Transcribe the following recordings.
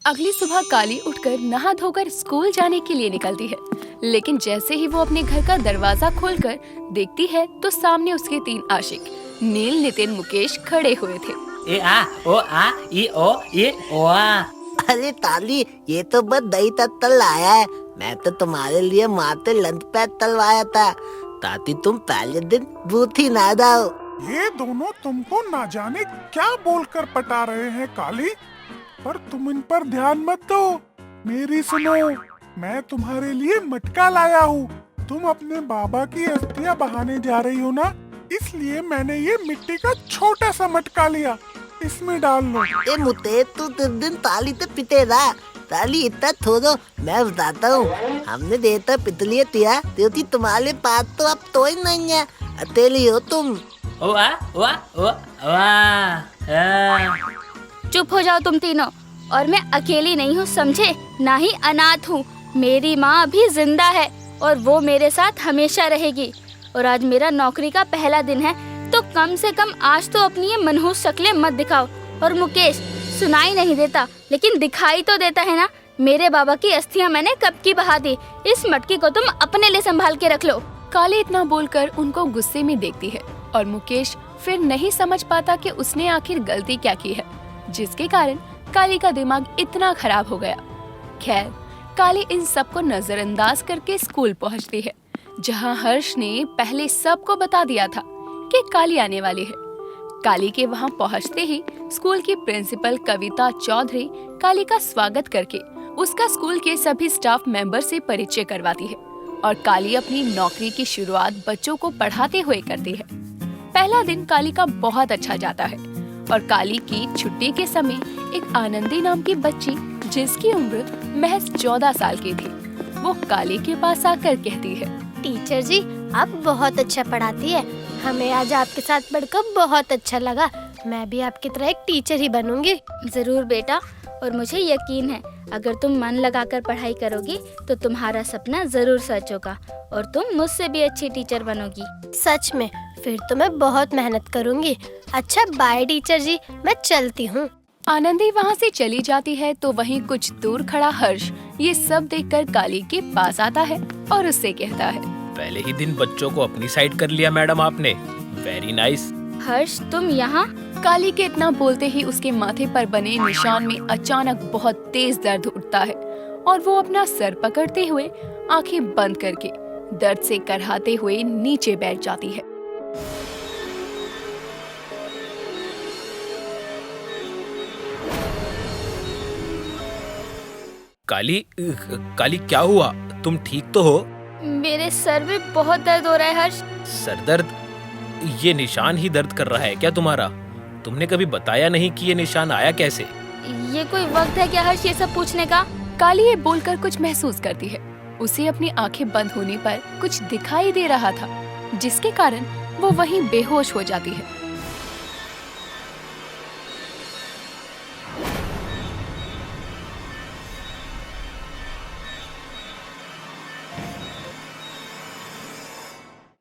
अगली सुबह काली उठकर नहा धोकर स्कूल जाने के लिए निकलती है, लेकिन जैसे ही वो अपने घर का दरवाजा खोलकर देखती है तो सामने उसके 3 आशिक नील, नितिन, मुकेश खड़े हुए थे। ए आ ओ आ ई ओ ये ओ आ। अरे ताली, ये तो बस दही तल लाया है। मैं तो तुम्हारे लिए माते लंच पैड तलवाया था ताकि तुम पहले दिन भूत ही ना जाओ। ये दोनों तुमको ना जाने क्या बोलकर पटा रहे हैं काली, पर तुम इन पर ध्यान मत दो। मेरी सुनो, मैं तुम्हारे लिए मटका लाया हूँ। तुम अपने बाबा की अस्थियां बहाने जा रही हो ना, इसलिए मैंने ये मिट्टी का छोटा सा मटका लिया, इसमें डाल लो। ए मुते, तू दिन ताली तो पिटेगा। ताली इतना थोड़ो, मैं बताता हूँ। हमने देता पितलिए तिया क्योंकि तुम्हारे पास तो अब तो ही नहीं है, अकेली हो तुम। ओ आ ओ आ ओ आ। चुप हो जाओ तुम तीनों। और मैं अकेली नहीं हूँ, समझे? ना ही अनाथ हूँ। मेरी माँ अभी जिंदा है और वो मेरे साथ हमेशा रहेगी। और आज मेरा नौकरी का पहला दिन है, तो कम से कम आज तो अपनी ये मनहूस शक्लें मत दिखाओ। और मुकेश, सुनाई नहीं देता लेकिन दिखाई तो देता है ना। मेरे बाबा की अस्थियां मैंने कब की बहा दी। इस मटकी को तुम अपने लिए संभाल के रख लो। काली इतना बोलकर उनको गुस्से में देखती है और मुकेश फिर नहीं समझ पाता कि उसने आखिर गलती क्या की है, जिसके कारण काली का दिमाग इतना खराब हो गया। खैर, काली इन सबको नजरअंदाज करके स्कूल पहुंचती है, जहां हर्ष ने पहले सबको बता दिया था कि काली आने वाली है। काली के वहां पहुंचते ही स्कूल की प्रिंसिपल कविता चौधरी काली का स्वागत करके उसका स्कूल के सभी स्टाफ मेंबर से परिचय करवाती है और काली अपनी नौकरी की शुरुआत बच्चों को पढ़ाते हुए करती है। पहला दिन काली का बहुत अच्छा जाता है और काली की छुट्टी के समय एक आनंदी नाम की बच्ची, जिसकी उम्र महज 14 साल की थी, वो काली के पास आकर कहती है, टीचर जी, आप बहुत अच्छा पढ़ाती है। हमें आज आपके साथ पढ़कर बहुत अच्छा लगा। मैं भी आपकी तरह एक टीचर ही बनूंगी। जरूर बेटा, और मुझे यकीन है अगर तुम मन लगाकर पढ़ाई करोगी तो तुम्हारा सपना जरूर सच होगा और तुम मुझसे भी अच्छी टीचर बनोगी। सच में? फिर तो मैं बहुत मेहनत करूंगी। अच्छा, बाय टीचर जी, मैं चलती हूँ। आनंदी वहाँ से चली जाती है तो वहीं कुछ दूर खड़ा हर्ष ये सब देखकर काली के पास आता है और उससे कहता है, पहले ही दिन बच्चों को अपनी साइड कर लिया मैडम आपने। Very nice. हर्ष, तुम यहाँ? काली के इतना बोलते ही उसके माथे पर बने निशान में अचानक बहुत तेज दर्द उठता है और वो अपना सर पकड़ते हुए आंखें बंद करके दर्द से करहाते हुए नीचे बैठ जाती है। काली क्या हुआ? तुम ठीक तो हो? मेरे सर में बहुत दर्द हो रहा है हर्ष। सर दर्द? ये निशान ही दर्द कर रहा है क्या तुम्हारा? तुमने कभी बताया नहीं कि ये निशान आया कैसे? ये कोई वक्त है क्या हर्ष ये सब पूछने का? काली ये बोलकर कुछ महसूस करती है। उसे अपनी आंखें बंद होने पर कुछ दिखाई दे रहा था, जिसके कारण वो वहीं बेहोश हो जाती है।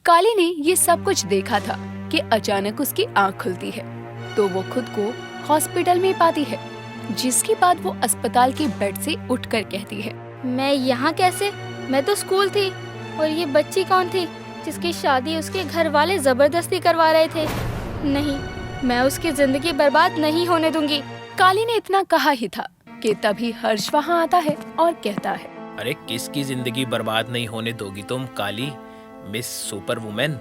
काली ने ये सब कुछ देखा था कि अचानक उसकी आंख खुलती है तो वो खुद को हॉस्पिटल में पाती है, जिसके बाद वो अस्पताल के बेड से उठकर कहती है, मैं यहाँ कैसे? मैं तो स्कूल थी। और ये बच्ची कौन थी जिसकी शादी उसके घर वाले जबरदस्ती करवा रहे थे? नहीं, मैं उसकी जिंदगी बर्बाद नहीं होने दूंगी। काली ने इतना कहा ही था कि तभी हर्ष वहाँ आता है और कहता है, अरे किसकी जिंदगी बर्बाद नहीं होने दोगी तुम काली, मिस सुपर वुमेन?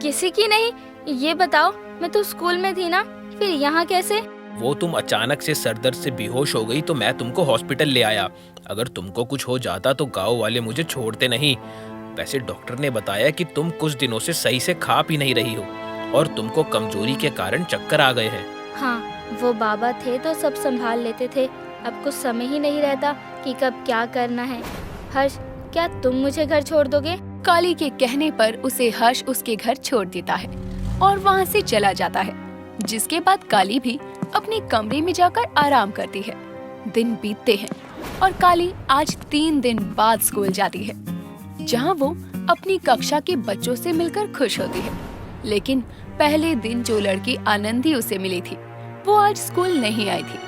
किसी की नहीं। ये बताओ, मैं तो स्कूल में थी ना, फिर यहाँ कैसे? वो तुम अचानक से सर दर्द से बेहोश हो गई तो मैं तुमको हॉस्पिटल ले आया। अगर तुमको कुछ हो जाता तो गांव वाले मुझे छोड़ते नहीं। वैसे डॉक्टर ने बताया कि तुम कुछ दिनों से सही से खा पी नहीं रही हो और तुमको कमजोरी के कारण चक्कर आ गए हैं। हाँ, वो बाबा थे तो सब संभाल लेते थे। अब कुछ समय ही नहीं रहता कि कब क्या करना है। हर्ष, क्या तुम मुझे घर छोड़ दोगे? काली के कहने पर उसे हर्ष उसके घर छोड़ देता है और वहाँ से चला जाता है, जिसके बाद काली भी अपने कमरे में जाकर आराम करती है। दिन बीतते हैं और काली आज 3 दिन बाद स्कूल जाती है, जहाँ वो अपनी कक्षा के बच्चों से मिलकर खुश होती है। लेकिन पहले दिन जो लड़की आनंदी उसे मिली थी, वो आज स्कूल नहीं आई थी।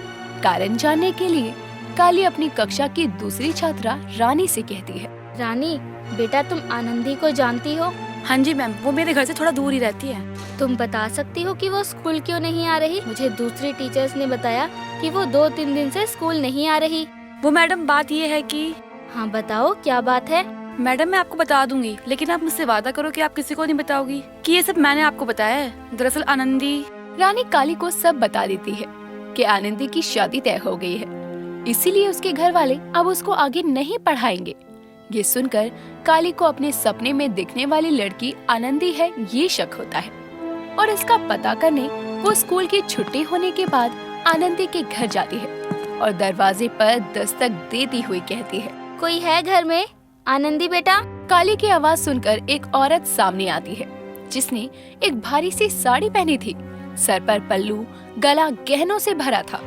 कारण जानने के लिए काली अपनी कक्षा की दूसरी छात्रा रानी से कहती है। रानी, बेटा तुम आनंदी को जानती हो? हाँ जी मैम, वो मेरे घर से थोड़ा दूर ही रहती है। तुम बता सकती हो कि वो स्कूल क्यों नहीं आ रही? मुझे दूसरी टीचर्स ने बताया कि वो 2-3 दिन से स्कूल नहीं आ रही। वो मैडम बात ये है कि हाँ बताओ, क्या बात है? मैडम मैं आपको बता दूंगी, लेकिन आप मुझसे वादा करो कि आप किसी को नहीं बताओगी कि ये सब मैंने आपको बताया है। दरअसल आनंदी। रानी काली को सब बता देती है कि आनंदी की शादी तय हो गई है, इसीलिए उसके घर वाले अब उसको आगे नहीं पढ़ाएंगे। ये सुनकर काली को अपने सपने में दिखने वाली लड़की आनंदी है ये शक होता है और इसका पता करने वो स्कूल की छुट्टी होने के बाद आनंदी के घर जाती है और दरवाजे पर दस्तक देती हुई कहती है, कोई है घर में? आनंदी बेटा। काली की आवाज सुनकर एक औरत सामने आती है जिसने एक भारी सी साड़ी पहनी थी, सर पर पल्लू, गला गहनों से भरा था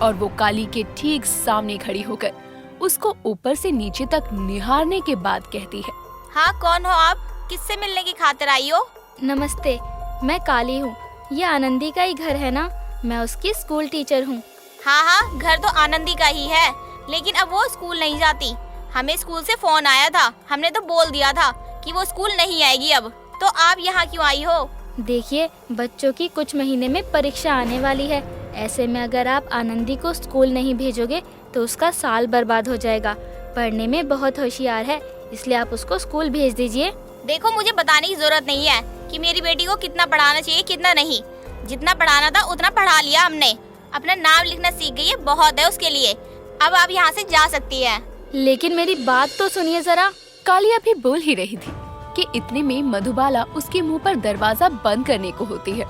और वो काली के ठीक सामने खड़ी होकर उसको ऊपर से नीचे तक निहारने के बाद कहती है, हाँ कौन हो आप? किससे मिलने की खातिर आई हो? नमस्ते, मैं काली हूँ। ये आनंदी का ही घर है ना? मैं उसकी स्कूल टीचर हूँ। हाँ हाँ, घर तो आनंदी का ही है, लेकिन अब वो स्कूल नहीं जाती। हमें स्कूल से फोन आया था, हमने तो बोल दिया था कि वो स्कूल नहीं आएगी अब। तो आप यहाँ क्यों आई हो? देखिए, बच्चों की कुछ महीने में परीक्षा आने वाली है। ऐसे में अगर आप आनंदी को स्कूल नहीं भेजोगे तो उसका साल बर्बाद हो जाएगा। पढ़ने में बहुत होशियार है, इसलिए आप उसको स्कूल भेज दीजिए। देखो, मुझे बताने की जरूरत नहीं है कि मेरी बेटी को कितना पढ़ाना चाहिए कितना नहीं। जितना पढ़ाना था उतना पढ़ा लिया हमने। अपना नाम लिखना सीख गई है, बहुत है उसके लिए। अब आप यहाँ से जा सकती है। लेकिन मेरी बात तो सुनिए जरा। काली अभी बोल ही रही थी कि इतने में मधुबाला उसके मुंह पर दरवाजा बंद करने को होती है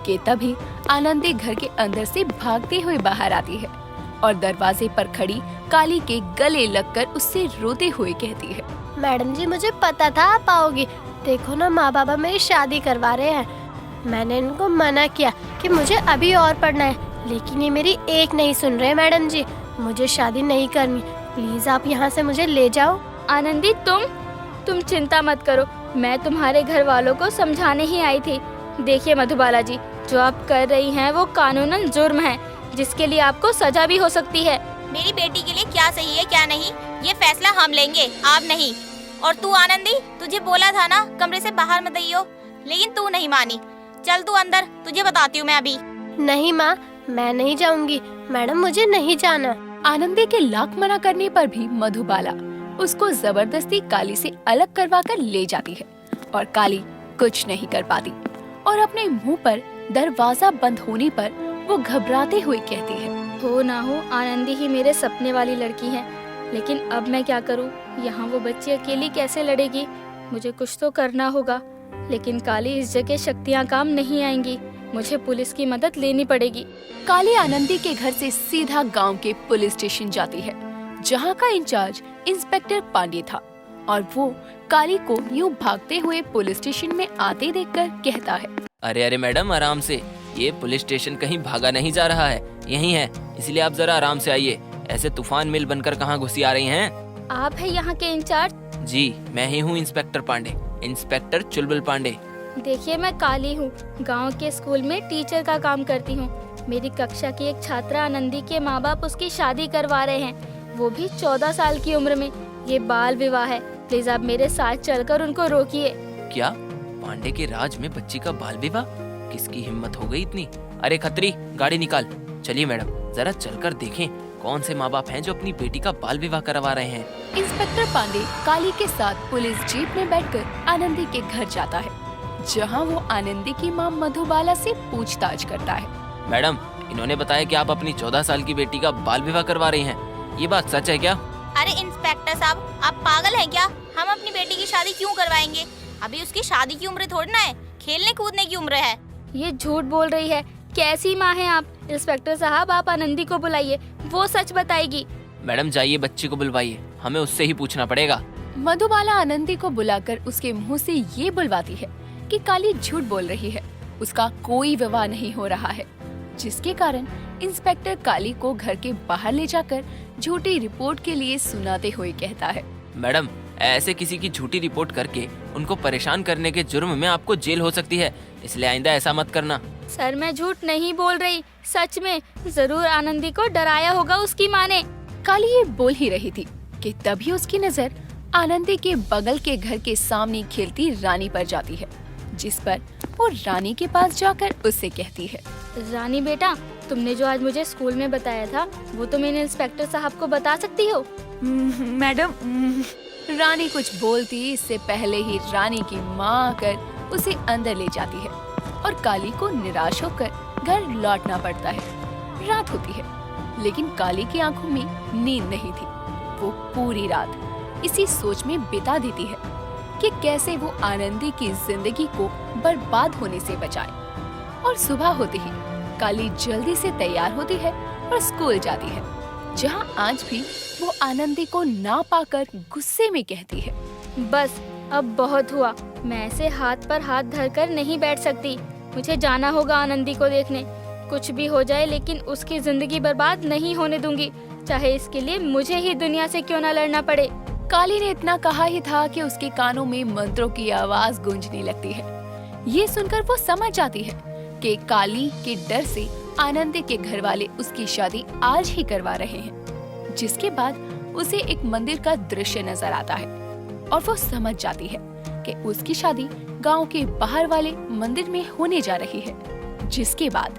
कि तभी आनंदी घर के अंदर से भागते हुए बाहर आती है और दरवाजे पर खड़ी काली के गले लगकर उससे रोते हुए कहती है, मैडम जी, मुझे पता था आप आओगी। देखो ना, माँ बाबा मेरी शादी करवा रहे हैं। मैंने इनको मना किया कि मुझे अभी और पढ़ना है, लेकिन ये मेरी एक नहीं सुन रहे। मैडम जी, मुझे शादी नहीं करनी, प्लीज आप यहाँ से मुझे ले जाओ। आनंदी, तुम चिंता मत करो, मैं तुम्हारे घर वालों को समझाने ही आई थी। देखिए मधुबाला जी, जो आप कर रही हैं वो कानूनन जुर्म है, जिसके लिए आपको सजा भी हो सकती है। मेरी बेटी के लिए क्या सही है क्या नहीं, ये फैसला हम लेंगे, आप नहीं। और तू आनंदी, तुझे बोला था ना कमरे से बाहर मत आइयो, लेकिन तू नहीं मानी। चल तू अंदर, तुझे बताती हूँ मैं अभी। नहीं माँ, मैं नहीं जाऊंगी। मैडम, मुझे नहीं जाना। आनंदी के लाख मना करने पर भी मधुबाला उसको जबरदस्ती काली से अलग करवा कर ले जाती है और काली कुछ नहीं कर पाती और अपने मुंह पर दरवाजा बंद होने पर वो घबराते हुए कहती है, हो ना हो आनंदी ही मेरे सपने वाली लड़की है, लेकिन अब मैं क्या करूं? यहाँ वो बच्ची अकेली कैसे लड़ेगी? मुझे कुछ तो करना होगा। लेकिन काली, इस जगह शक्तियाँ काम नहीं आएंगी, मुझे पुलिस की मदद लेनी पड़ेगी। काली आनंदी के घर से सीधा गांव के पुलिस स्टेशन जाती है, जहां का इंचार्ज इंस्पेक्टर पांडे था और वो काली को यूं भागते हुए पुलिस स्टेशन में आते देखकर कहता है, अरे अरे मैडम, आराम से। ये पुलिस स्टेशन कहीं भागा नहीं जा रहा है, यहीं है, इसलिए आप जरा आराम से आइए। ऐसे तूफान मिल बनकर कहाँ घुसी आ रही हैं? आप है यहाँ के इंचार्ज? जी, मैं ही हूँ इंस्पेक्टर पांडे, इंस्पेक्टर चुलबुल पांडे। देखिए, मैं काली हूँ, गांव के स्कूल में टीचर का काम करती हूँ। मेरी कक्षा की एक छात्रा आनंदी के माँ बाप उसकी शादी करवा रहे हैं, वो भी 14 साल की उम्र में। ये बाल विवाह है, प्लीज आप मेरे साथ चलकर उनको रोकिए। क्या? पांडे के राज में बच्ची का बाल विवाह? किसकी हिम्मत हो गई इतनी? अरे खत्री, गाड़ी निकाल। चलिए मैडम, जरा चलकर देखें कौन से माँ बाप हैं जो अपनी बेटी का बाल विवाह करवा रहे हैं। इंस्पेक्टर पांडे काली के साथ पुलिस जीप में बैठकर आनंदी के घर जाता है, जहां वो आनंदी की मां मधुबाला से पूछताछ करता है। मैडम, इन्होंने बताया कि आप अपनी 14 साल की बेटी का बाल विवाह करवा रही हैं, ये बात सच है क्या? अरे इंस्पेक्टर साहब, आप पागल हैं क्या? हम अपनी बेटी की शादी क्यों करवाएंगे? अभी उसकी शादी की उम्र थोड़ी ना है, खेलने कूदने की उम्र है। ये झूठ बोल रही है, कैसी माँ है आप? इंस्पेक्टर साहब, आप आनंदी को बुलाइए, वो सच बताएगी। मैडम जाइए, बच्ची को बुलवाइए, हमें उससे ही पूछना पड़ेगा। मधुबाला आनंदी को बुलाकर उसके मुंह से ये बुलवाती है कि काली झूठ बोल रही है, उसका कोई विवाह नहीं हो रहा है, जिसके कारण इंस्पेक्टर काली को घर के बाहर ले जाकर झूठी रिपोर्ट के लिए सुनाते हुए कहता है, मैडम, ऐसे किसी की झूठी रिपोर्ट करके उनको परेशान करने के जुर्म में आपको जेल हो सकती है, इसलिए आइंदा ऐसा मत करना। सर, मैं झूठ नहीं बोल रही, सच में। जरूर आनंदी को डराया होगा उसकी माँ ने। काली ये बोल ही रही थी कि तभी उसकी नजर आनंदी के बगल के घर के सामने खेलती रानी पर जाती है, जिस पर वो रानी के पास जाकर उससे कहती है, रानी बेटा, तुमने जो आज मुझे स्कूल में बताया था वो तुम इन इंस्पेक्टर साहब को बता सकती हो? मैडम। रानी कुछ बोलती इससे पहले ही रानी की माँ आकर उसे अंदर ले जाती है और काली को निराश होकर घर लौटना पड़ता है। रात होती है, लेकिन काली की आंखों में नींद नहीं थी। वो पूरी रात इसी सोच में बिता देती है कि कैसे वो आनंदी की जिंदगी को बर्बाद होने से बचाए। और सुबह होते ही काली जल्दी से तैयार होती है और स्कूल जाती है, जहाँ आज भी वो आनंदी को ना पाकर गुस्से में कहती है, बस अब बहुत हुआ, मैं ऐसे हाथ पर हाथ धरकर नहीं बैठ सकती। मुझे जाना होगा आनंदी को देखने। कुछ भी हो जाए लेकिन उसकी जिंदगी बर्बाद नहीं होने दूंगी, चाहे इसके लिए मुझे ही दुनिया से क्यों ना लड़ना पड़े। काली ने इतना कहा ही था कि उसके कानों में मंत्रों की आवाज गूंजने लगती है। ये सुनकर वो समझ जाती है कि काली के डर से आनंदी के घर वाले उसकी शादी आज ही करवा रहे हैं। जिसके बाद उसे एक मंदिर का दृश्य नजर आता है और वो समझ जाती है कि उसकी शादी गांव के बाहर वाले मंदिर में होने जा रही है। जिसके बाद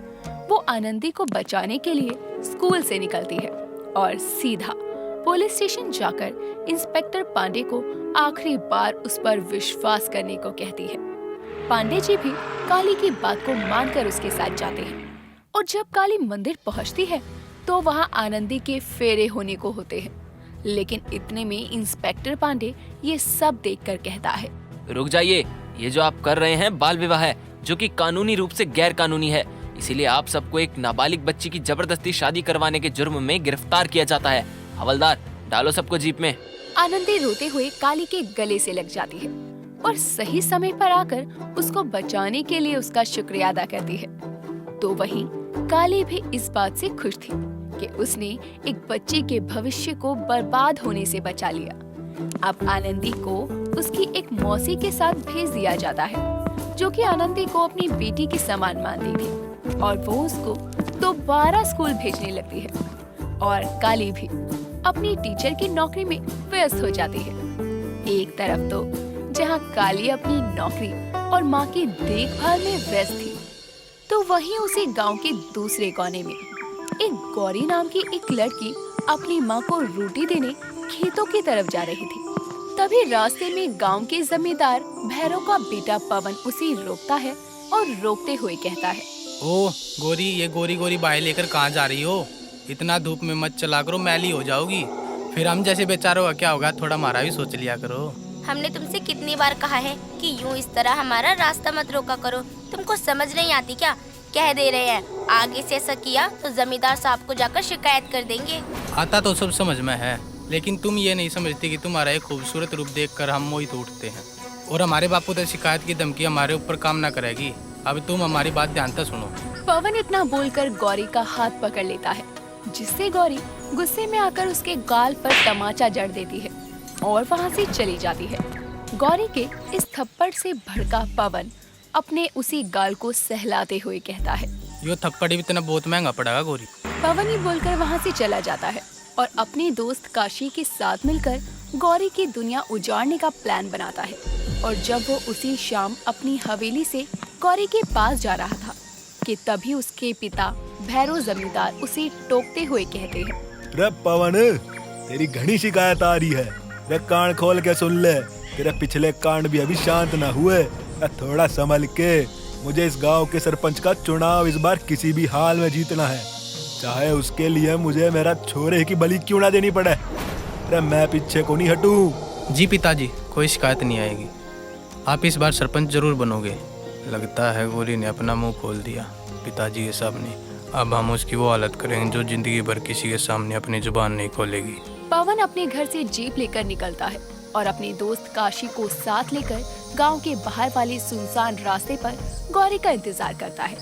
वो आनंदी को बचाने के लिए स्कूल से निकलती है और सीधा पुलिस स्टेशन जाकर इंस्पेक्टर पांडे को आखिरी बार उस पर विश्वास करने को कहती है। पांडे जी भी काली की बात को मानकर उसके साथ जाते हैं और जब काली मंदिर पहुंचती है तो वहां आनंदी के फेरे होने को होते हैं। लेकिन इतने में इंस्पेक्टर पांडे ये सब देखकर कहता है, रुक जाइए, ये जो आप कर रहे हैं बाल विवाह है, जो कि कानूनी रूप से गैर कानूनी है। इसीलिए आप सबको एक नाबालिग बच्ची की जबरदस्ती शादी करवाने के जुर्म में गिरफ्तार किया जाता है। हवलदार, डालो सबको जीप में। आनंदी रोते हुए काली के गले से लग जाती है और सही समय पर आकर उसको बचाने के लिए उसका शुक्रिया अदा करती है। तो वहीं काली भी इस बात से खुश थी कि उसने एक बच्चे के भविष्य को बर्बाद होने से बचा लिया। अब आनंदी को उसकी एक मौसी के साथ भेज दिया जाता है, जो कि आनंदी को अपनी बेटी के समान मानती थी और वो उसको दोबारा स्कूल भेजने लगती है। और काली भी अपनी टीचर की नौकरी में व्यस्त हो जाती है। एक तरफ तो जहाँ काली अपनी नौकरी और माँ की देखभाल में व्यस्त थी, तो वहीं उसी गांव के दूसरे कोने में एक गौरी नाम की एक लड़की अपनी माँ को रोटी देने खेतों की तरफ जा रही थी। तभी रास्ते में गांव के जमींदार भैरव का बेटा पवन उसे रोकता है और रोकते हुए कहता है, ओ गोरी, ये गोरी गोरी बाहें लेकर कहाँ जा रही हो? इतना धूप में मत चला करो, मैली हो जाओगी। फिर हम जैसे बेचारों का क्या होगा, थोड़ा हमारा भी सोच लिया करो। हमने तुमसे कितनी बार कहा है कि यूं इस तरह हमारा रास्ता मत रोका करो, तुमको समझ नहीं आती क्या? कह दे रहे हैं, आगे से ऐसा किया तो जमींदार साहब को जाकर शिकायत कर देंगे। आता तो सब समझ में है, लेकिन तुम ये नहीं समझती कि तुम्हारा एक खूबसूरत रूप देखकर हम मोहित उठते हैं और हमारे बापू तो शिकायत की धमकी हमारे ऊपर काम न करेगी। अब तुम हमारी बात ध्यान से सुनो। पवन इतना बोलकर गौरी का हाथ पकड़ लेता है, जिससे गौरी गुस्से में आकर उसके गाल पर तमाचा जड़ देती है और वहाँ से चली जाती है। गौरी के इस थप्पड़ से भड़का पवन अपने उसी गाल को सहलाते हुए कहता है, यो थप्पड़ भी इतना बहुत महंगा पड़ेगा गौरी। पवन ही बोलकर वहाँ से चला जाता है और अपने दोस्त काशी के साथ मिलकर गौरी की दुनिया उजाड़ने का प्लान बनाता है। और जब वो उसी शाम अपनी हवेली से गौरी के पास जा रहा था कि तभी उसके पिता भैरव जमींदार उसे टोकते हुए कहते हैं, रे पवन, तेरी घनी शिकायत आ रही है। रे कान खोल के सुन ले, तेरे पिछले कांड भी अभी शांत न हुए। थोड़ा संभल के, मुझे इस गांव के सरपंच का चुनाव इस बार किसी भी हाल में जीतना है, चाहे उसके लिए मुझे मेरा छोरे की बलि क्यों ना देनी पड़े। रे मैं पीछे को नहीं हटूं। जी पिताजी, कोई शिकायत नहीं आएगी। आप इस बार सरपंच जरूर बनोगे। लगता है गौरी ने अपना मुंह खोल दिया पिताजी के सामने। अब हम उसकी वो हालत करेंगे जो जिंदगी भर किसी के सामने अपनी जुबान नहीं खोलेगी। पवन अपने घर से जीप लेकर निकलता है और अपने दोस्त काशी को साथ लेकर गांव के बाहर वाले सुनसान रास्ते पर गौरी का इंतजार करता है,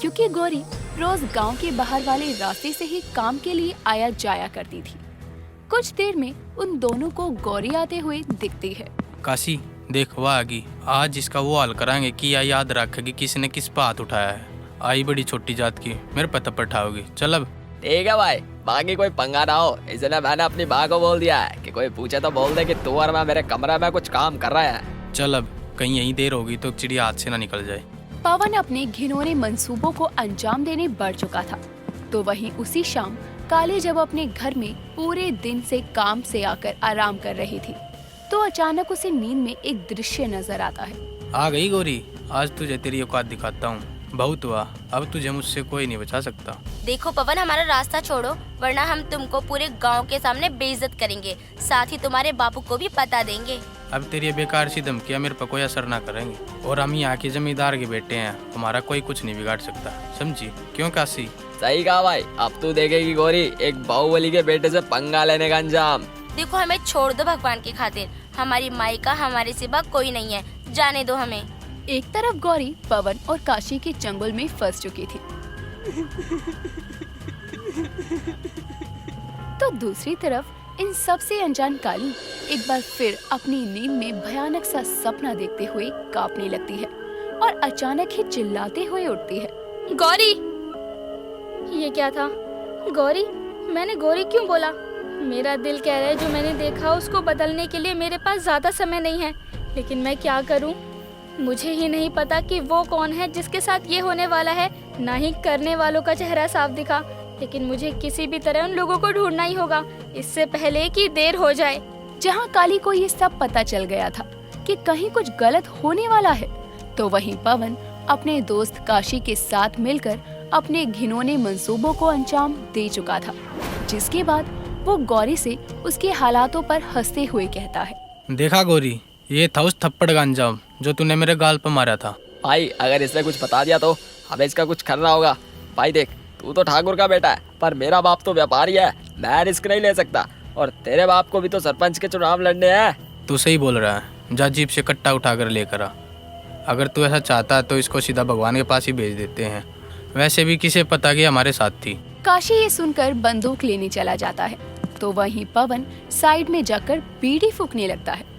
क्योंकि गौरी रोज गांव के बाहर वाले रास्ते से ही काम के लिए आया जाया करती थी। कुछ देर में उन दोनों को गौरी आते हुए दिखती है। काशी देख, वह आगी। आज इसका वो हाल कराएंगे कि याद रखेगी किसने किस पे हाथ उठाया है। आई बड़ी छोटी जात की, मेरे पे थप्पड़ उठाओगी। चल अब। ठीक है भाई, बाकी कोई पंगा ना हो, इसलिए मैंने अपनी माँ को बोल दिया है कि कोई पूछे तो बोल दे कि तू और मैं मेरे कमरे में कुछ काम कर रहे हैं। चल अब कहीं यहीं देर होगी तो चिड़िया हाथ से ना निकल जाए। पवन अपने घिनौने मंसूबों को अंजाम देने बढ़ चुका था। तो वहीं उसी शाम काली जब अपने घर में पूरे दिन से काम से आकर आराम कर रही थी तो अचानक उसे नींद में एक दृश्य नजर आता है। आ गई गौरी, आज तुझे तेरी औकात दिखाता हूँ। बहुत हुआ, अब तुझे मुझसे कोई नहीं बचा सकता। देखो पवन, हमारा रास्ता छोड़ो वरना हम तुमको पूरे गांव के सामने बेइज्जत करेंगे, साथ ही तुम्हारे बापू को भी बता देंगे। अब तेरी बेकार सी धमकियाँ मेरे पर कोई असर ना करेंगी, और हम यहाँ के जमींदार के बेटे हैं, हमारा कोई कुछ नहीं बिगाड़ सकता, समझी? क्यों काशी? सही कहा भाई, अब तू देखेगी गौरी एक बाहुबली के बेटे से पंगा लेने का अंजाम। देखो हमें छोड़ दो भगवान की खातिर, हमारी माई का हमारे सिवा कोई नहीं है, जाने दो हमें। एक तरफ गौरी पवन और काशी के चंगुल में फंस चुकी थी तो दूसरी तरफ इन सबसे अनजान काली एक बार फिर अपनी नींद में भयानक सा सपना देखते हुए कांपने लगती है और अचानक ही चिल्लाते हुए उठती है। गौरी! ये क्या था? गौरी? मैंने गौरी क्यों बोला? मेरा दिल कह रहा है जो मैंने देखा उसको बदलने के लिए मेरे पास ज्यादा समय नहीं है, लेकिन मैं क्या करूं? मुझे ही नहीं पता कि वो कौन है जिसके साथ ये होने वाला है, ना ही करने वालों का चेहरा साफ दिखा, लेकिन मुझे किसी भी तरह उन लोगों को ढूंढना ही होगा इससे पहले कि देर हो जाए। जहाँ काली को ये सब पता चल गया था कि कहीं कुछ गलत होने वाला है तो वहीं पवन अपने दोस्त काशी के साथ मिलकर अपने घिनौने मंसूबों को अंजाम दे चुका था, जिसके बाद वो गौरी से उसके हालातों पर हंसते हुए कहता है, देखा गौरी, ये था उस थप्पड़ का अंजाम जो तूने मेरे गाल पर मारा था। भाई अगर इसने कुछ बता दिया तो हमें इसका कुछ करना होगा। भाई देख, तू तो ठाकुर का बेटा है पर मेरा बाप तो व्यापारी है, मैं रिस्क नहीं ले सकता, और तेरे बाप को भी तो सरपंच के चुनाव लड़ने हैं। तू सही बोल रहा है, जा जीप से कट्टा उठा कर लेकर आ। अगर तू ऐसा चाहता है तो इसको सीधा भगवान के पास ही भेज देते हैं, वैसे भी किसे पता कि हमारे साथ थी। काशी ये सुनकर बंदूक लेने चला जाता है तो वहीं पवन साइड में जाकर बीड़ी फूकने लगता है।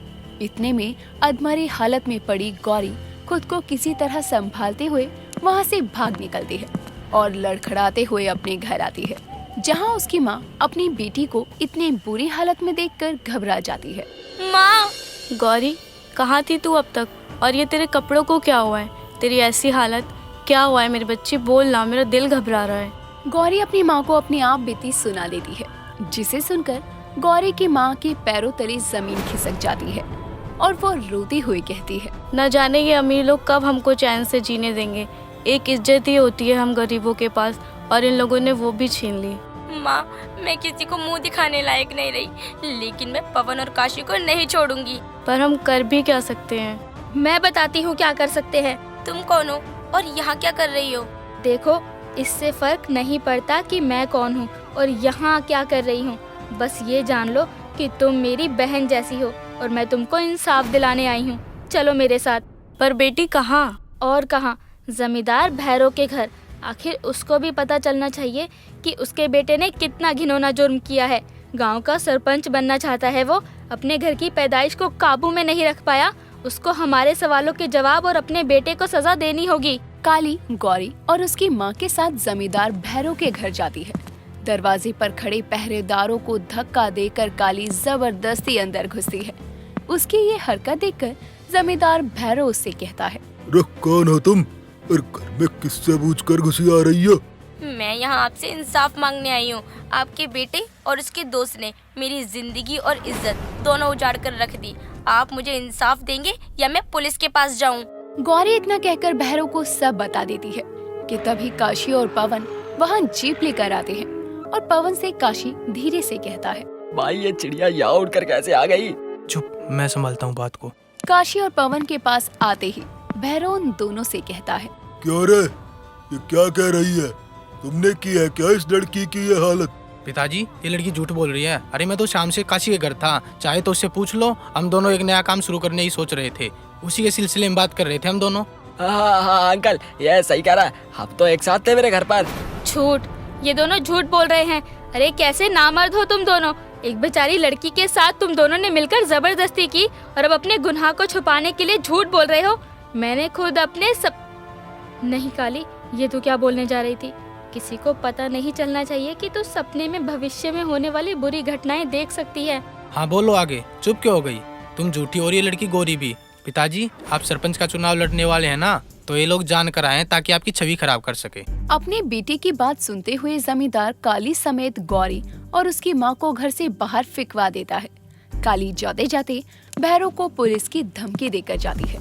इतने में अधमरी हालत में पड़ी गौरी खुद को किसी तरह संभालते हुए वहाँ से भाग निकलती है और लड़खड़ाते हुए अपने घर आती है, जहाँ उसकी माँ अपनी बेटी को इतनी बुरी हालत में देखकर घबरा जाती है। माँ! गौरी, कहाँ थी तू अब तक? और ये तेरे कपड़ों को क्या हुआ है? तेरी ऐसी हालत, क्या हुआ है मेरी बच्ची? बोल ना, मेरा दिल घबरा रहा है। गौरी अपनी माँ को अपनी आप बीती सुना देती है, जिसे सुनकर गौरी की माँ के पैरों तले जमीन खिसक जाती है और वो रोती हुई कहती है, न जाने ये अमीर लोग कब हमको चैन से जीने देंगे। एक इज्जत ही होती है हम गरीबों के पास, और इन लोगों ने वो भी छीन ली। माँ, मैं किसी को मुंह दिखाने लायक नहीं रही, लेकिन मैं पवन और काशी को नहीं छोड़ूंगी। पर हम कर भी क्या सकते हैं? मैं बताती हूँ क्या कर सकते हैं। तुम कौन हो और यहाँ क्या कर रही हो? देखो, इससे फर्क नहीं पड़ता कि मैं कौन हूँ और यहाँ क्या कर रही हूँ। बस ये जान लो कि तुम मेरी बहन जैसी हो और मैं तुमको इंसाफ दिलाने आई हूँ। चलो मेरे साथ। पर बेटी कहाँ? और कहाँ, जमींदार भैरव के घर। आखिर उसको भी पता चलना चाहिए कि उसके बेटे ने कितना घिनौना जुर्म किया है। गांव का सरपंच बनना चाहता है वो, अपने घर की पैदाइश को काबू में नहीं रख पाया। उसको हमारे सवालों के जवाब और अपने बेटे को सजा देनी होगी। काली गौरी और उसकी माँ के साथ जमींदार भैरव के घर जाती है। दरवाजे पर खड़े पहरेदारों को धक्का देकर काली जबरदस्ती अंदर घुसती है। उसकी ये हरकत देखकर जमींदार भैरव उससे कहता है, रुक, कौन हो तुम और घर में किससे पूछकर घुसी आ रही हो? मैं यहाँ आपसे इंसाफ मांगने आई हूँ। आपके बेटे और उसके दोस्त ने मेरी जिंदगी और इज्जत दोनों उजाड़ कर रख दी। आप मुझे इंसाफ देंगे या मैं पुलिस के पास जाऊँ? गौरी इतना कहकर भैरव को सब बता देती है कि तभी काशी और पवन वहाँ जीप लेकर आते हैं और पवन से काशी धीरे से कहता है, भाई ये चिड़िया यहाँ उड़कर कैसे आ गई? चुप, मैं संभालता हूँ बात को। काशी और पवन के पास आते ही भैरव उन दोनों से कहता है, क्यों रे, ये क्या कह रही है? तुमने की है क्या इस लड़की की ये हालत? पिताजी, ये लड़की झूठ बोल रही है। अरे मैं तो शाम से काशी के घर था, चाहे तो उससे पूछ लो। हम दोनों एक नया काम शुरू करने ही सोच रहे थे, उसी के सिलसिले में बात कर रहे थे हम दोनों। हाँ अंकल, ये सही कह रहा है, हम तो एक साथ थे मेरे घर पर। झूठ, ये दोनों झूठ बोल रहे हैं। अरे कैसे नामर्द हो तुम दोनों। एक बेचारी लड़की के साथ तुम दोनों ने मिलकर जबरदस्ती की और अब अपने गुनाह को छुपाने के लिए झूठ बोल रहे हो। मैंने खुद अपने सब... नहीं काली, ये तू क्या बोलने जा रही थी? किसी को पता नहीं चलना चाहिए कि तू सपने में भविष्य में होने वाली बुरी घटनाएं देख सकती है। हाँ बोलो आगे, चुप क्यों हो गई? तुम झूठी और ये लड़की गोरी भी। पिताजी, आप सरपंच का चुनाव लड़ने वाले हैं ना, तो ये लोग जान कर आए ताकि आपकी छवि खराब कर सके। अपने बेटे की बात सुनते हुए जमींदार काली समेत गौरी और उसकी माँ को घर से बाहर फिकवा देता है। काली जाते जाते भैरव को पुलिस की धमकी देकर जाती है।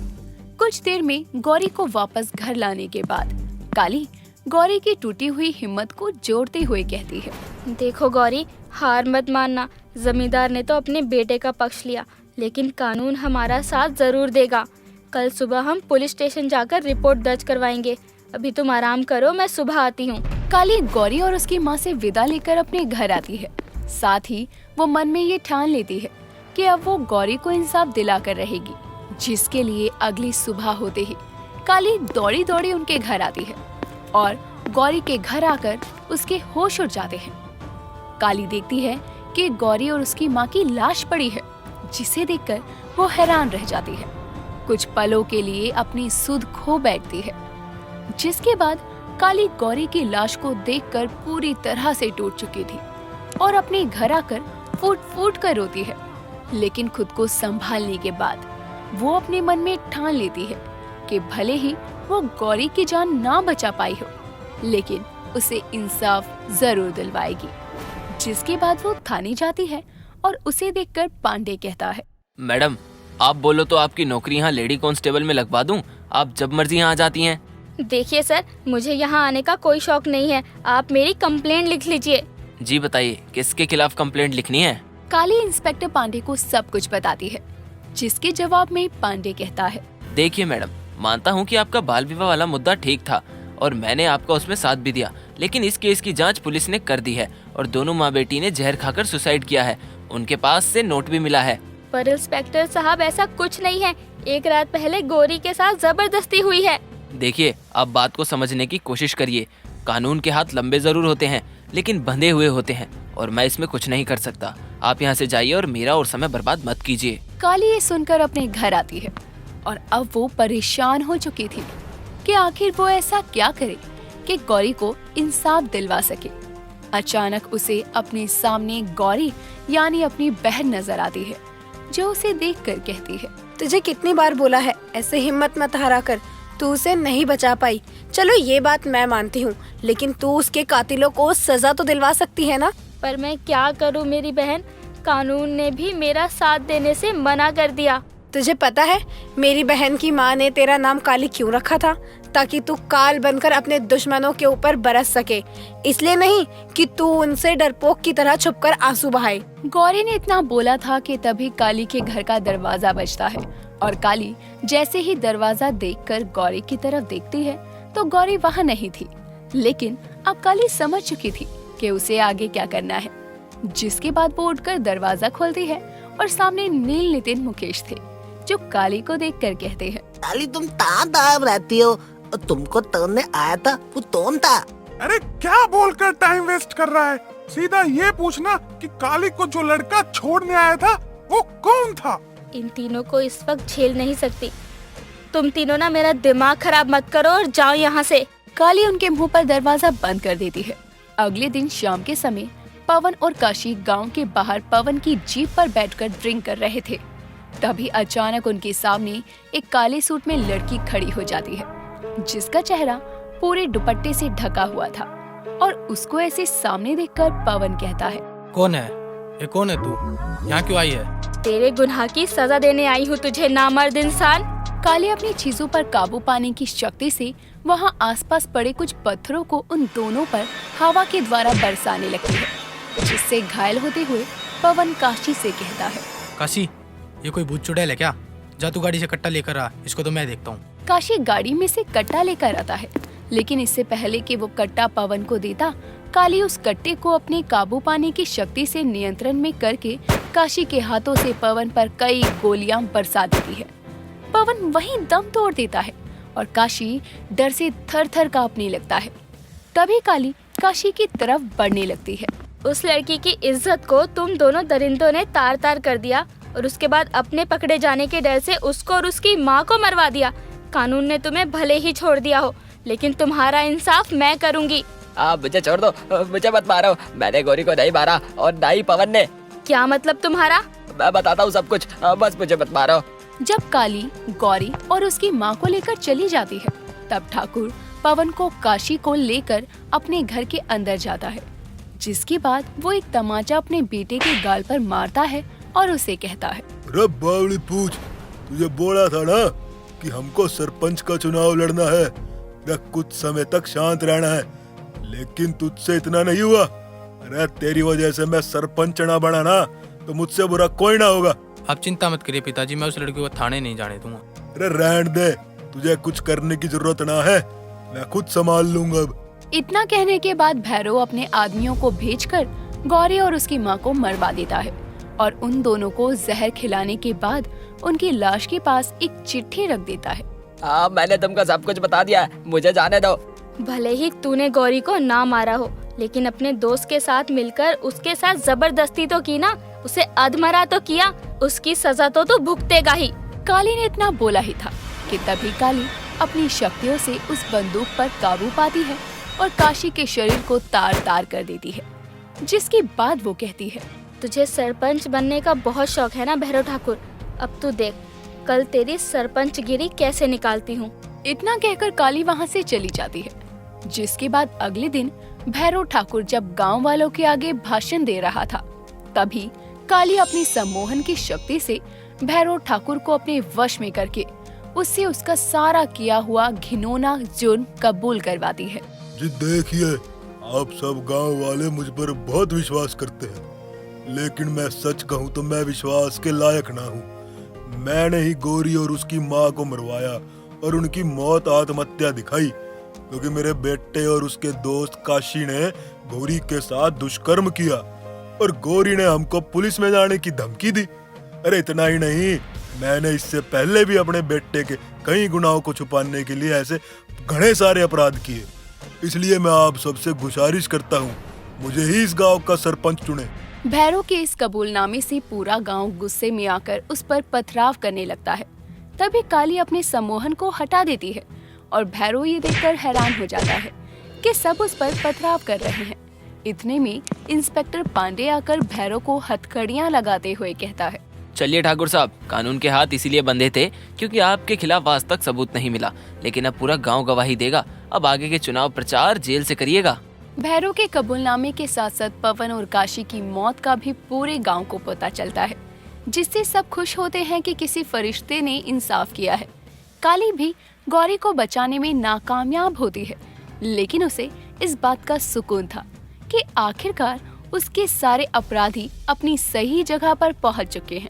कुछ देर में गौरी को वापस घर लाने के बाद काली गौरी की टूटी हुई हिम्मत को जोड़ते हुए कहती है, देखो गौरी, हार मत मानना। जमींदार ने तो अपने बेटे का पक्ष लिया, लेकिन कानून हमारा साथ जरूर देगा। कल सुबह हम पुलिस स्टेशन जाकर रिपोर्ट दर्ज करवाएंगे। अभी तुम आराम करो, मैं सुबह आती हूँ। काली गौरी और उसकी माँ से विदा लेकर अपने घर आती है। साथ ही वो मन में ये ठान लेती है कि अब वो गौरी को इंसाफ दिलाकर रहेगी, जिसके लिए अगली सुबह होते ही काली दौड़ी दौड़ी उनके घर आती है और गौरी के घर आकर उसके होश उड़ जाते हैं। काली देखती है कि गौरी और उसकी माँ की लाश पड़ी है, जिसे देखकर वो हैरान रह जाती है। कुछ पलों के लिए अपनी सुध खो बैठती है, जिसके बाद काली गौरी की लाश को देखकर पूरी तरह से टूट चुकी थी और अपने घर आकर फूट फूट कर रोती है। लेकिन खुद को संभालने के बाद वो अपने मन में ठान लेती है कि भले ही वो गौरी की जान ना बचा पाई हो, लेकिन उसे इंसाफ जरूर दिलवाएगी। जिसके बाद वो थाने जाती है और उसे देखकर पांडे कहता है, मैडम, आप बोलो तो आपकी नौकरी यहाँ लेडी कांस्टेबल में लगवा दूं। आप जब मर्जी यहाँ आ जाती हैं। देखिए सर, मुझे यहाँ आने का कोई शौक नहीं है। आप मेरी कंप्लेंट लिख लीजिए। जी बताइए, किसके खिलाफ कंप्लेंट लिखनी है? काली इंस्पेक्टर पांडे को सब कुछ बताती है, जिसके जवाब में पांडे कहता है, देखिए मैडम, मानता हूँ कि आपका बाल विवाह वाला मुद्दा ठीक था और मैंने आपका उसमें साथ भी दिया, लेकिन इस केस की जांच पुलिस ने कर दी है और दोनों माँ बेटी ने जहर खाकर सुसाइड किया है। उनके पास से नोट भी मिला है। पर इंस्पेक्टर साहब, ऐसा कुछ नहीं है। एक रात पहले गौरी के साथ जबरदस्ती हुई है। देखिए, आप बात को समझने की कोशिश करिए। कानून के हाथ लंबे जरूर होते हैं, लेकिन बंधे हुए होते हैं और मैं इसमें कुछ नहीं कर सकता। आप यहाँ से जाइए और मेरा और समय बर्बाद मत कीजिए। काली ये सुनकर अपने घर आती है और अब वो परेशान हो चुकी थी कि आखिर वो ऐसा क्या करे कि गौरी को इंसाफ दिलवा सके। अचानक उसे अपने सामने गौरी यानी अपनी बहन नजर आती है, जो उसे देखकर कहती है, तुझे कितनी बार बोला है ऐसे हिम्मत मत हारा कर, तू उसे नहीं बचा पाई। चलो ये बात मैं मानती हूँ, लेकिन तू उसके कातिलों को सजा तो दिलवा सकती है ना। पर मैं क्या करूँ मेरी बहन, कानून ने भी मेरा साथ देने से मना कर दिया। तुझे पता है मेरी बहन की माँ ने तेरा नाम काली क्यों रखा था? ताकि तू काल बनकर अपने दुश्मनों के ऊपर बरस सके, इसलिए नहीं कि तू उनसे डरपोक की तरह छुपकर आंसू बहाए। गौरी ने इतना बोला था कि तभी काली के घर का दरवाजा बजता है और काली जैसे ही दरवाजा देखकर गौरी की तरफ देखती है तो गौरी वहाँ नहीं थी। लेकिन अब काली समझ चुकी थी कि उसे आगे क्या करना है, जिसके बाद वो उठकर दरवाजा खोलती है और सामने नील नितिन मुकेश थे, जो काली को देखकर कहते हैं, काली तुम कहाँ दाब रहती हो? और तुमको तोड़ने आया था वो कौन था? अरे क्या बोलकर टाइम वेस्ट कर रहा है? सीधा ये पूछना कि काली को जो लड़का छोड़ने आया था वो कौन था? इन तीनों को इस वक्त झेल नहीं सकती। तुम तीनों ना मेरा दिमाग खराब मत करो और जाओ यहाँ से। काली उनके मुंह पर दरवाजा बंद कर देती है। अगले दिन शाम के समय पवन और काशी गांव के बाहर पवन की जीप पर बैठकर ड्रिंक कर रहे थे। तभी अचानक उनके सामने एक काले सूट में लड़की खड़ी हो जाती है, जिसका चेहरा पूरे दुपट्टे से ढका हुआ था और उसको ऐसे सामने देखकर पवन कहता है, कौन है ये? कौन है तू? यहाँ क्यों आई है? तेरे गुनाह की सजा देने आई हूँ तुझे, नामर्द इंसान। काली अपनी चीजों पर काबू पाने की शक्ति से वहाँ आसपास पड़े कुछ पत्थरों को उन दोनों पर हवा के द्वारा बरसाने लगती है, जिससे घायल होते हुए पवन काशी से कहता है, काशी, ये कोई भूत चुड़ैल है क्या? जा तू गाड़ी से कट्टा लेकर आ, इसको तो मैं देखता हूँ। काशी गाड़ी में से कट्टा लेकर आता है, लेकिन इससे पहले कि वो कट्टा पवन को देता, काली उस कट्टे को अपने काबू पाने की शक्ति से नियंत्रण में करके काशी के हाथों से पवन पर कई गोलियां बरसा देती है। पवन वहीं दम तोड़ देता है और काशी डर से थर-थर कांपने लगता है। तभी काली काशी की तरफ बढ़ने लगती है। उस लड़की की इज्जत को तुम दोनों दरिंदों ने तार-तार कर दिया और उसके बाद अपने पकड़े जाने के डर से उसको और उसकी माँ को मरवा दिया। कानून ने तुम्हें भले ही छोड़ दिया हो, लेकिन तुम्हारा इंसाफ मैं करूंगी। आप मुझे छोड़ दो, मुझे मत मारो। मैंने गौरी को नहीं मारा और ना ही पवन ने। क्या मतलब तुम्हारा? मैं बताता हूँ सब कुछ, बस मुझे मत मारो। जब काली गौरी और उसकी माँ को लेकर चली जाती है, तब ठाकुर पवन को काशी को लेकर अपने घर के अंदर जाता है, जिसके बाद वो एक तमाचा अपने बेटे के गाल पर मारता है और उसे कहता है, अरे बावली पूछ, तुझे बोला था ना कि हमको सरपंच का चुनाव लड़ना है, कुछ समय तक शांत रहना है, लेकिन तुझसे इतना नहीं हुआ। अरे तेरी वजह से मैं सरपंच ना बना ना, तो मुझसे बुरा कोई ना होगा। आप चिंता मत करिए पिताजी, मैं उस लड़की को थाने नहीं जाने दूंगा। अरे रहने दे, तुझे कुछ करने की जरूरत ना है, मैं खुद संभाल लूंगा अब। इतना कहने के बाद भैरव अपने आदमियों को भेजकर गौरी और उसकी माँ को मरवा देता है और उन दोनों को जहर खिलाने के बाद उनकी लाश के पास एक चिट्ठी रख देता है। मैंने तुमको सब कुछ बता दिया, मुझे जाने दो। भले ही तूने गौरी को ना मारा हो, लेकिन अपने दोस्त के साथ मिलकर उसके साथ जबरदस्ती तो की ना, उसे अधमरा तो किया, उसकी सजा तो तू भुगतेगा ही। काली ने इतना बोला ही था कि तभी काली अपनी शक्तियों से उस बंदूक पर काबू पाती है और काशी के शरीर को तार तार कर देती है, जिसके बाद वो कहती है, तुझे सरपंच बनने का बहुत शौक है ना भैरव ठाकुर, अब तू देख कल तेरी सरपंचगिरी कैसे निकालती हूँ। इतना कहकर काली वहाँ से चली जाती है, जिसके बाद अगले दिन भैरव ठाकुर जब गांव वालों के आगे भाषण दे रहा था, तभी काली अपनी सम्मोहन की शक्ति से भैरव ठाकुर को अपने वश में करके उससे उसका सारा किया हुआ घिनौना जुर्म कबूल करवाती है। जी देखिए, आप सब गांव वाले मुझ पर बहुत विश्वास करते हैं, लेकिन मैं सच कहूँ तो मैं विश्वास के लायक ना हूँ। मैंने ही गौरी और उसकी माँ को मरवाया और उनकी मौत आत्महत्या दिखाई, क्योंकि मेरे बेटे और उसके दोस्त काशी ने गौरी के साथ दुष्कर्म किया और गौरी ने हमको पुलिस में जाने की धमकी दी। अरे इतना ही नहीं, मैंने इससे पहले भी अपने बेटे के कई गुनाहों को छुपाने के लिए ऐसे घने सारे अपराध किए। इसलिए मैं आप सबसे गुजारिश करता हूँ, मुझे ही इस गांव का सरपंच चुने। भैरव के इस कबूलनामे से पूरा गांव गुस्से में आकर उस पर पथराव करने लगता है। तभी काली अपने सम्मोहन को हटा देती है और भैरव ये देखकर हैरान हो जाता है कि सब उस पर पथराव कर रहे हैं। इतने में इंस्पेक्टर पांडे आकर भैरव को हथकड़ियां लगाते हुए कहता है, चलिए ठाकुर साहब, कानून के हाथ इसीलिए बंधे थे क्योंकि आपके खिलाफ आज तक सबूत नहीं मिला, लेकिन अब पूरा गांव गवाही देगा। अब आगे के चुनाव प्रचार जेल से करिएगा। भैरव के कबूलनामे के साथ साथ पवन और काशी की मौत का भी पूरे गांव को पता चलता है, जिससे सब खुश होते हैं कि किसी फरिश्ते ने इंसाफ किया है। काली भी गौरी को बचाने में नाकामयाब होती है, लेकिन उसे इस बात का सुकून था कि आखिरकार उसके सारे अपराधी अपनी सही जगह पर पहुंच चुके हैं।